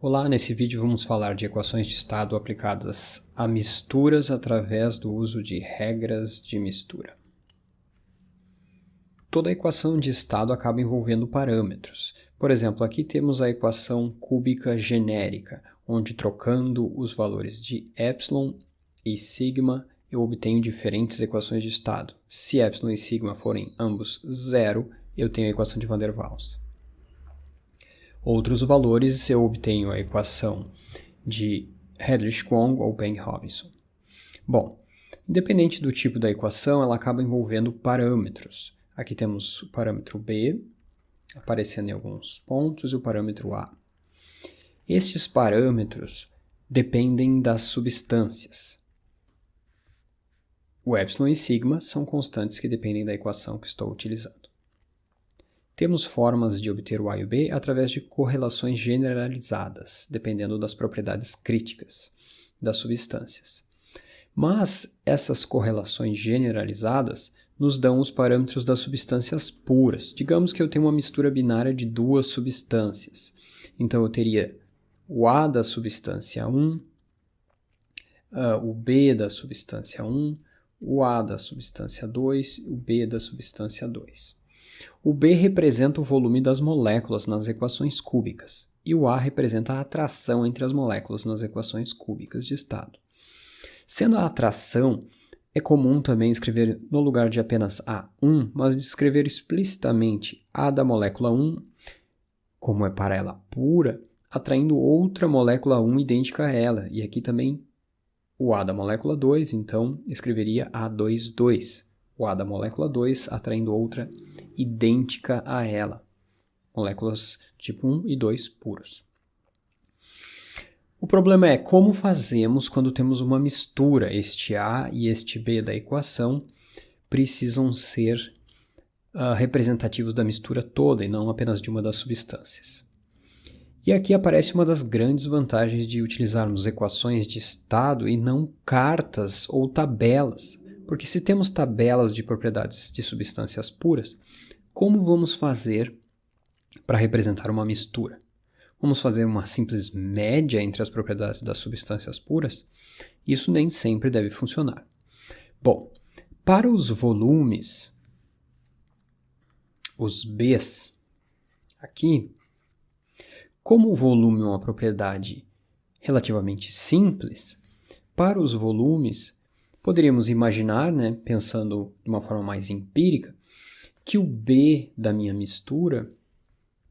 Olá, nesse vídeo vamos falar de equações de estado aplicadas a misturas através do uso de regras de mistura. Toda equação de estado acaba envolvendo parâmetros. Por exemplo, aqui temos a equação cúbica genérica, onde trocando os valores de epsilon e sigma eu obtenho diferentes equações de estado. Se epsilon e sigma forem ambos zero, eu tenho a equação de Van der Waals. Outros valores eu obtenho a equação de Hedrich-Kwong ou Peng-Robinson. Bom, independente do tipo da equação, ela acaba envolvendo parâmetros. Aqui temos o parâmetro B, aparecendo em alguns pontos, e o parâmetro A. Estes parâmetros dependem das substâncias. O epsilon e sigma são constantes que dependem da equação que estou utilizando. Temos formas de obter o A e o B através de correlações generalizadas, dependendo das propriedades críticas das substâncias. Mas essas correlações generalizadas nos dão os parâmetros das substâncias puras. Digamos que eu tenho uma mistura binária de duas substâncias. Então eu teria o A da substância 1, o B da substância 1, o A da substância 2 e o B da substância 2. O B representa o volume das moléculas nas equações cúbicas e o A representa a atração entre as moléculas nas equações cúbicas de estado. Sendo a atração, é comum também escrever no lugar de apenas A1, mas descrever explicitamente A da molécula 1, como é para ela pura, atraindo outra molécula 1 idêntica a ela, e aqui também o A da molécula 2, então escreveria A22. O A da molécula 2 atraindo outra idêntica a ela. Moléculas tipo 1 e 2 puros. O problema é como fazemos quando temos uma mistura. Este A e este B da equação precisam ser representativos da mistura toda e não apenas de uma das substâncias. E aqui aparece uma das grandes vantagens de utilizarmos equações de estado e não cartas ou tabelas. Porque se temos tabelas de propriedades de substâncias puras, como vamos fazer para representar uma mistura? Vamos fazer uma simples média entre as propriedades das substâncias puras? Isso nem sempre deve funcionar. Bom, para os volumes, os Bs, aqui, como o volume é uma propriedade relativamente simples, para os volumes, poderíamos imaginar, pensando de uma forma mais empírica, que o B da minha mistura,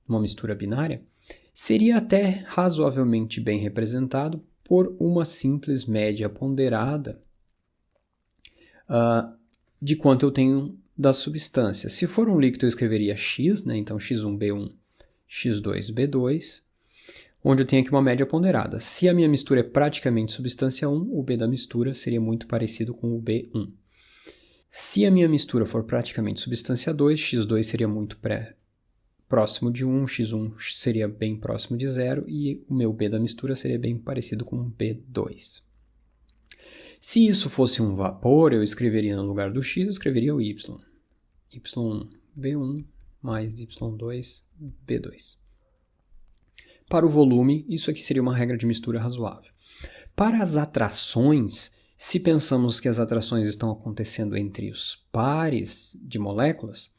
uma mistura binária, seria até razoavelmente bem representado por uma simples média ponderada de quanto eu tenho das substâncias. Se for um líquido, eu escreveria X, então X1B1, X2B2, onde eu tenho aqui uma média ponderada. Se a minha mistura é praticamente substância 1, o B da mistura seria muito parecido com o B1. Se a minha mistura for praticamente substância 2, X2 seria muito próximo de 1, X1 seria bem próximo de 0 e o meu B da mistura seria bem parecido com o B2. Se isso fosse um vapor, eu escreveria no lugar do X, eu escreveria o Y. Y1B1 mais Y2B2. Para o volume, isso aqui seria uma regra de mistura razoável. Para as atrações, se pensamos que as atrações estão acontecendo entre os pares de moléculas,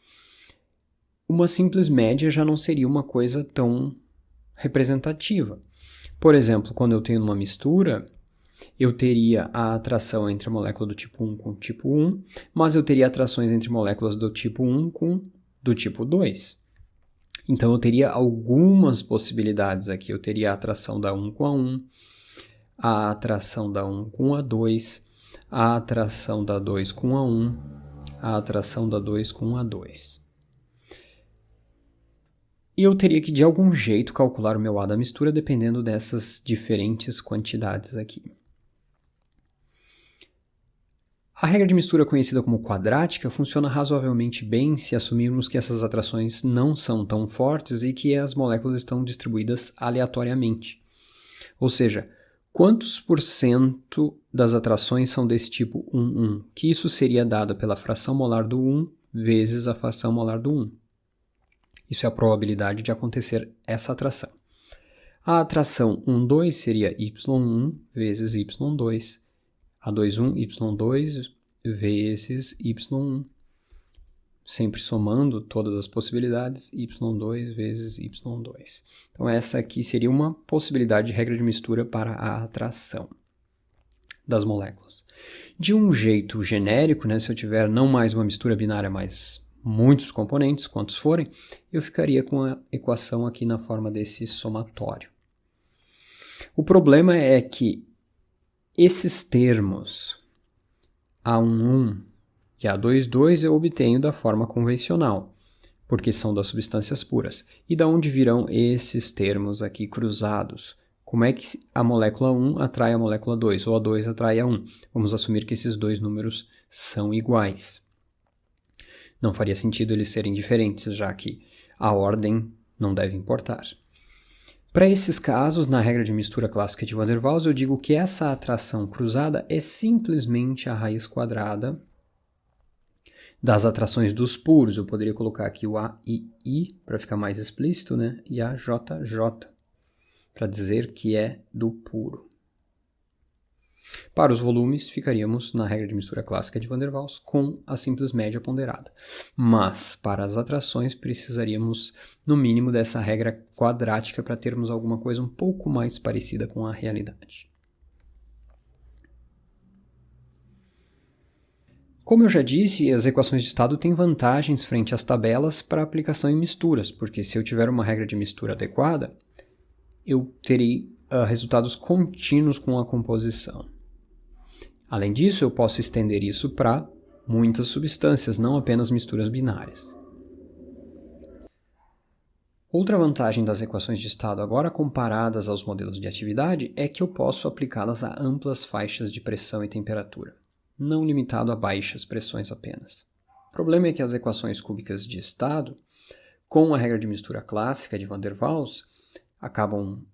uma simples média já não seria uma coisa tão representativa. Por exemplo, quando eu tenho uma mistura, eu teria a atração entre a molécula do tipo 1 com o tipo 1, mas eu teria atrações entre moléculas do tipo 1 com do tipo 2. Então, eu teria algumas possibilidades aqui. Eu teria a atração da 1 com a 1, a atração da 1 com a 2, a atração da 2 com a 1, a atração da 2 com a 2. E eu teria que, de algum jeito, calcular o meu A da mistura dependendo dessas diferentes quantidades aqui. A regra de mistura conhecida como quadrática funciona razoavelmente bem se assumirmos que essas atrações não são tão fortes e que as moléculas estão distribuídas aleatoriamente. Ou seja, quantos por cento das atrações são desse tipo 1,1? Que isso seria dado pela fração molar do 1 vezes a fração molar do 1. Isso é a probabilidade de acontecer essa atração. A atração 1, 2 seria y1 vezes y2, A21 y2 vezes y1, sempre somando todas as possibilidades, y2 vezes y2. Então essa aqui seria uma possibilidade de regra de mistura para a atração das moléculas. De um jeito genérico, né, se eu tiver não mais uma mistura binária, mas muitos componentes, quantos forem, eu ficaria com a equação aqui na forma desse somatório. O problema é que esses termos A11 e A22 eu obtenho da forma convencional, porque são das substâncias puras. E da onde virão esses termos aqui cruzados? Como é que a molécula 1 atrai a molécula 2, ou a 2 atrai a 1? Vamos assumir que esses dois números são iguais. Não faria sentido eles serem diferentes, já que a ordem não deve importar. Para esses casos, na regra de mistura clássica de Van der Waals, eu digo que essa atração cruzada é simplesmente a raiz quadrada das atrações dos puros. Eu poderia colocar aqui o A e I para ficar mais explícito, né? E a JJ, para dizer que é do puro. Para os volumes, ficaríamos na regra de mistura clássica de Van der Waals com a simples média ponderada. Mas, para as atrações, precisaríamos, no mínimo, dessa regra quadrática para termos alguma coisa um pouco mais parecida com a realidade. Como eu já disse, as equações de estado têm vantagens frente às tabelas para aplicação em misturas, porque se eu tiver uma regra de mistura adequada, eu terei resultados contínuos com a composição. Além disso, eu posso estender isso para muitas substâncias, não apenas misturas binárias. Outra vantagem das equações de estado agora comparadas aos modelos de atividade é que eu posso aplicá-las a amplas faixas de pressão e temperatura, não limitado a baixas pressões apenas. O problema é que as equações cúbicas de estado, com a regra de mistura clássica de Van der Waals, acabam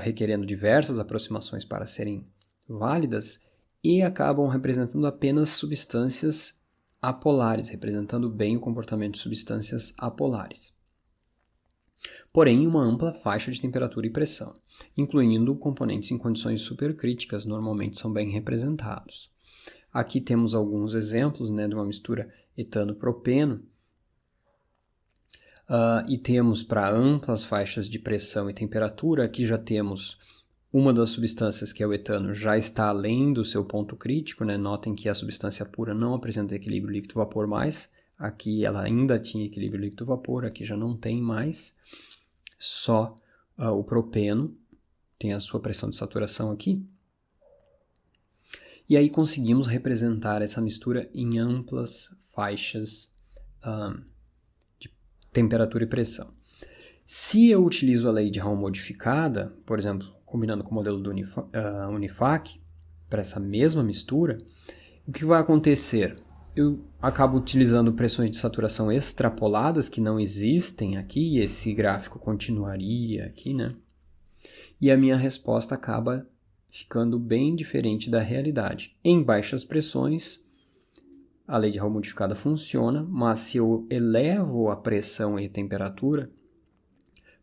requerendo diversas aproximações para serem válidas e acabam representando apenas substâncias apolares, representando bem o comportamento de substâncias apolares. Porém, em uma ampla faixa de temperatura e pressão, incluindo componentes em condições supercríticas, normalmente são bem representados. Aqui temos alguns exemplos, né, de uma mistura etano-propeno, e temos para amplas faixas de pressão e temperatura, aqui já temos uma das substâncias, que é o etano, já está além do seu ponto crítico, né? Notem que a substância pura não apresenta equilíbrio líquido-vapor mais, aqui ela ainda tinha equilíbrio líquido-vapor, aqui já não tem mais, só o propeno tem a sua pressão de saturação aqui. E aí conseguimos representar essa mistura em amplas faixas de temperatura e pressão. Se eu utilizo a lei de Raoult modificada, por exemplo, combinando com o modelo do Unifac, para essa mesma mistura, o que vai acontecer? Eu acabo utilizando pressões de saturação extrapoladas que não existem aqui, e esse gráfico continuaria aqui, né? E a minha resposta acaba ficando bem diferente da realidade. Em baixas pressões, a lei de Raoult modificada funciona, mas se eu elevo a pressão e a temperatura,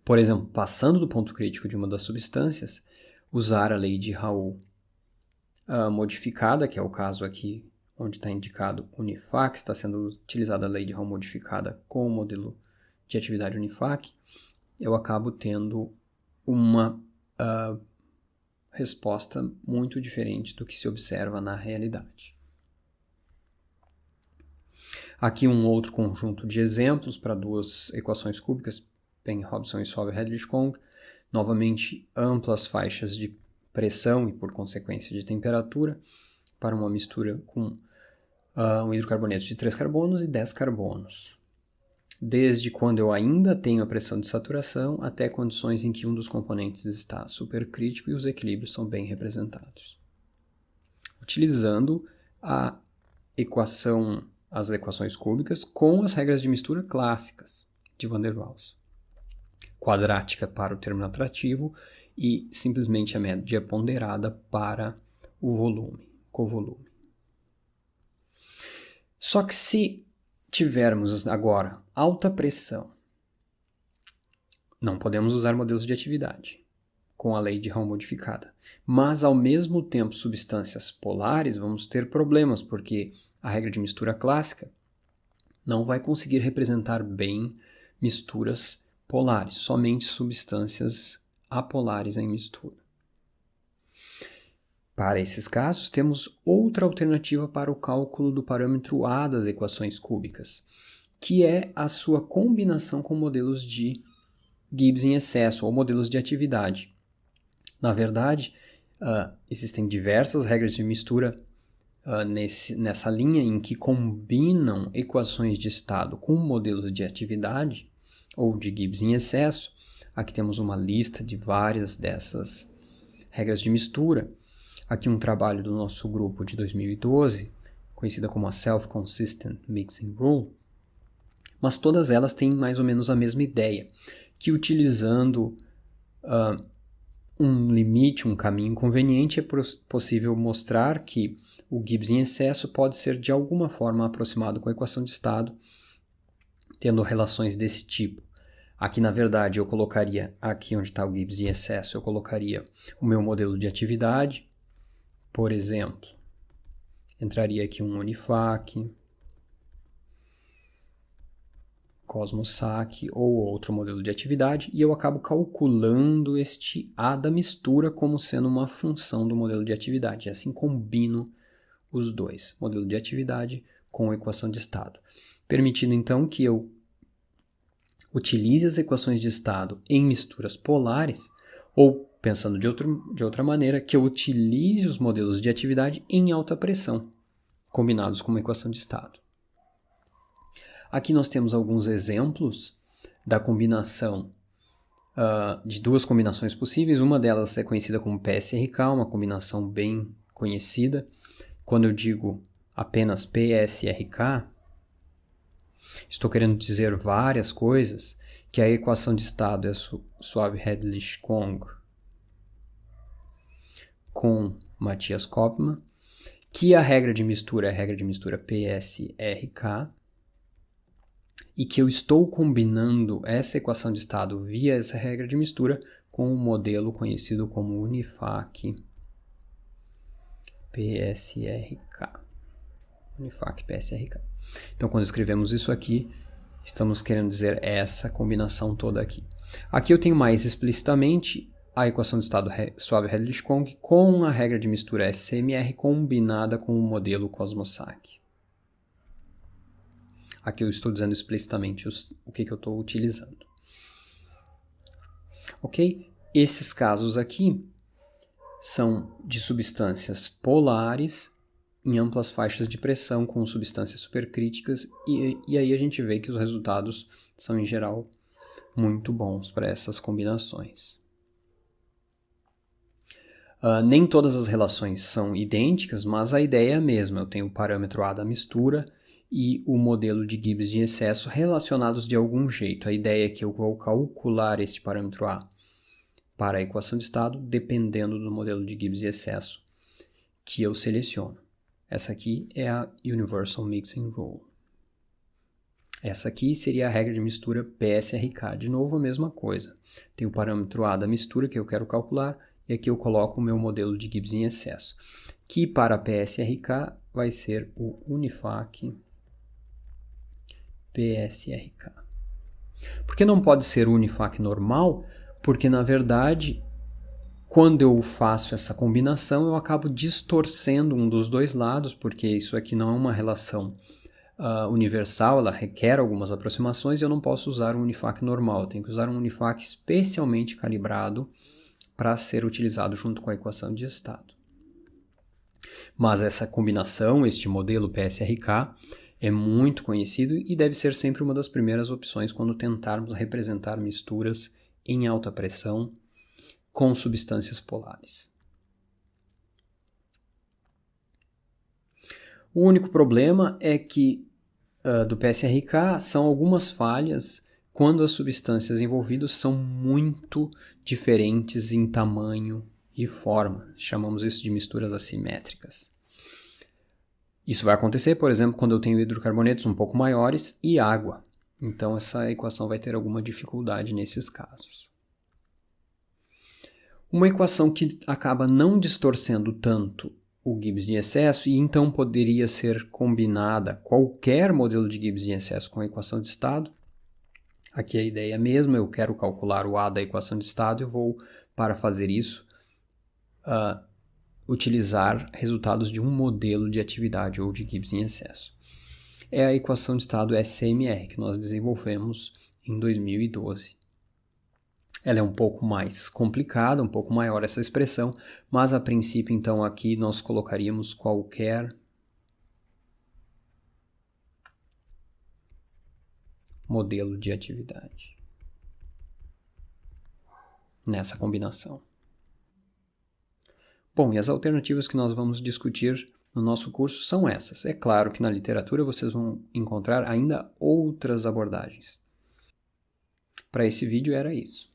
por exemplo, passando do ponto crítico de uma das substâncias, usar a lei de Raoult modificada, que é o caso aqui onde está indicado Unifac, está sendo utilizada a lei de Raoult modificada com o modelo de atividade Unifac, eu acabo tendo uma resposta muito diferente do que se observa na realidade. Aqui um outro conjunto de exemplos para duas equações cúbicas, Payne-Hobson e Solver-Hedlich-Kong, novamente amplas faixas de pressão e, por consequência, de temperatura, para uma mistura com um hidrocarboneto de 3 carbonos e 10 carbonos. Desde quando eu ainda tenho a pressão de saturação até condições em que um dos componentes está supercrítico e os equilíbrios são bem representados. Utilizando as equações cúbicas com as regras de mistura clássicas de Van der Waals. Quadrática para o termo atrativo e simplesmente a média ponderada para o volume, covolume. Só que se tivermos agora alta pressão, não podemos usar modelos de atividade. com a lei de Hall modificada. Mas, ao mesmo tempo, substâncias polares, vamos ter problemas, porque a regra de mistura clássica não vai conseguir representar bem misturas polares, somente substâncias apolares em mistura. Para esses casos, temos outra alternativa para o cálculo do parâmetro A das equações cúbicas, que é a sua combinação com modelos de Gibbs em excesso ou modelos de atividade. Na verdade, existem diversas regras de mistura nessa linha em que combinam equações de estado com modelos de atividade ou de Gibbs em excesso. Aqui temos uma lista de várias dessas regras de mistura. Aqui um trabalho do nosso grupo de 2012, conhecida como a Self-Consistent Mixing Rule, mas todas elas têm mais ou menos a mesma ideia, que utilizando um limite, um caminho conveniente, é possível mostrar que o Gibbs em excesso pode ser de alguma forma aproximado com a equação de estado, tendo relações desse tipo. Aqui, na verdade, eu colocaria, aqui onde está o Gibbs em excesso, eu colocaria o meu modelo de atividade. Por exemplo, entraria aqui um Unifac, Cosmossac ou outro modelo de atividade, e eu acabo calculando este A da mistura como sendo uma função do modelo de atividade. E assim combino os dois, modelo de atividade com a equação de estado, permitindo então que eu utilize as equações de estado em misturas polares, ou, pensando de outra maneira, que eu utilize os modelos de atividade em alta pressão, combinados com uma equação de estado. Aqui nós temos alguns exemplos da combinação, de duas combinações possíveis. Uma delas é conhecida como PSRK, uma combinação bem conhecida. Quando eu digo apenas PSRK, estou querendo dizer várias coisas, que a equação de estado é Suave-Hedlich-Kong com Matthias Koppmann, que a regra de mistura é a regra de mistura PSRK, e que eu estou combinando essa equação de estado via essa regra de mistura com um modelo conhecido como Unifac PSRK. Unifac PSRK. Então, quando escrevemos isso aqui, estamos querendo dizer essa combinação toda aqui. Aqui eu tenho mais explicitamente a equação de estado Suave-Hedlich-Kong com a regra de mistura SCMR combinada com o modelo Cosmossac. Aqui eu estou dizendo explicitamente o que eu estou utilizando. Ok? Esses casos aqui são de substâncias polares em amplas faixas de pressão com substâncias supercríticas e aí a gente vê que os resultados são, em geral, muito bons para essas combinações. Nem todas as relações são idênticas, mas a ideia é a mesma. Eu tenho o parâmetro A da mistura e o modelo de Gibbs de excesso relacionados de algum jeito. A ideia é que eu vou calcular este parâmetro A para a equação de estado dependendo do modelo de Gibbs de excesso que eu seleciono. Essa aqui é a Universal Mixing Rule. Essa aqui seria a regra de mistura PSRK. De novo, a mesma coisa. Tem o parâmetro A da mistura que eu quero calcular e aqui eu coloco o meu modelo de Gibbs em excesso, que para PSRK vai ser o Unifac PSRK. Por que não pode ser Unifac normal? Porque, na verdade, quando eu faço essa combinação, eu acabo distorcendo um dos dois lados, porque isso aqui não é uma relação universal, ela requer algumas aproximações e eu não posso usar um Unifac normal. Eu tenho que usar um Unifac especialmente calibrado para ser utilizado junto com a equação de estado. Mas essa combinação, este modelo PSRK, é muito conhecido e deve ser sempre uma das primeiras opções quando tentarmos representar misturas em alta pressão com substâncias polares. O único problema é que do PSRK são algumas falhas quando as substâncias envolvidas são muito diferentes em tamanho e forma. Chamamos isso de misturas assimétricas. Isso vai acontecer, por exemplo, quando eu tenho hidrocarbonetos um pouco maiores e água. Então essa equação vai ter alguma dificuldade nesses casos. Uma equação que acaba não distorcendo tanto o Gibbs de excesso e então poderia ser combinada qualquer modelo de Gibbs de excesso com a equação de estado. Aqui a ideia é a mesma, eu quero calcular o A da equação de estado e vou, para fazer isso, utilizar resultados de um modelo de atividade ou de Gibbs em excesso. É a equação de estado SMR que nós desenvolvemos em 2012. Ela é um pouco mais complicada, um pouco maior essa expressão, mas a princípio, então, aqui nós colocaríamos qualquer modelo de atividade nessa combinação. Bom, e as alternativas que nós vamos discutir no nosso curso são essas. É claro que na literatura vocês vão encontrar ainda outras abordagens. Para esse vídeo era isso.